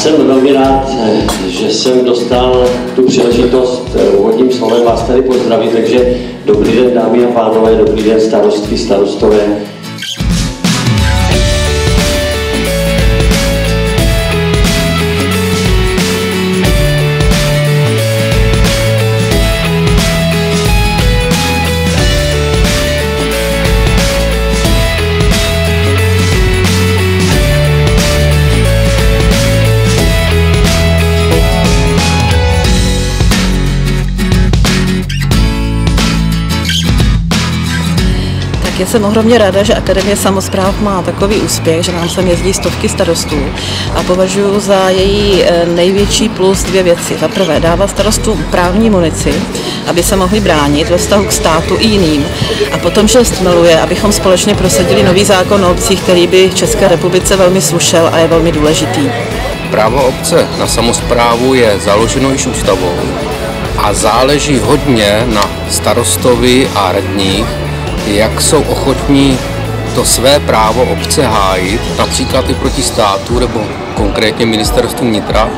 jsem velmi rád, že jsem dostal tu příležitost úvodním slovem vás tady pozdravit, takže dobrý den dámy a pánové, dobrý den starostky, starostové. Já jsem ohromně ráda, že Akademie samospráv má takový úspěch, že nám sem jezdí stovky starostů a považuji za její největší plus dvě věci. Za prvé dává starostům právní munici, aby se mohli bránit ve vztahu k státu i jiným. A potom, že stimuluje, abychom společně prosadili nový zákon o obcích, který by České republice velmi slušel a je velmi důležitý. Právo obce na samosprávu je založeno již ústavou a záleží hodně na starostovi a radních, jak jsou ochotní to své právo obce hájit, například i proti státu nebo konkrétně ministerstvu vnitra,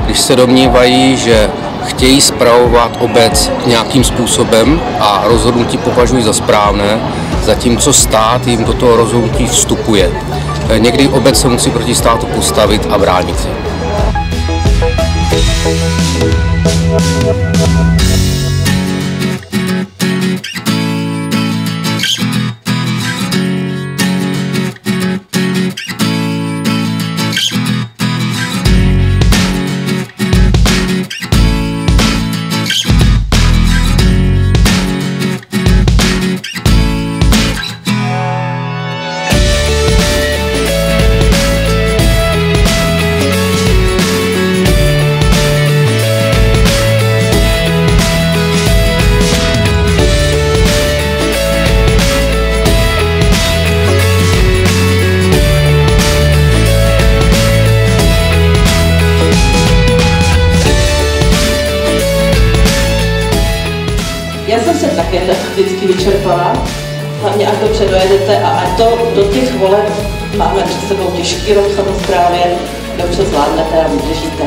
když se domnívají, že chtějí spravovat obec nějakým způsobem a rozhodnutí považují za správné, zatímco stát jim do toho rozhodnutí vstupuje. Někdy obec se musí proti státu postavit a bránit se. Já jsem se také vždycky vyčerpala, hlavně ať dobře dojedete a ať to do těch voleb máme před sebou těžký rok samosprávě, dobře zvládnete a vydržíte.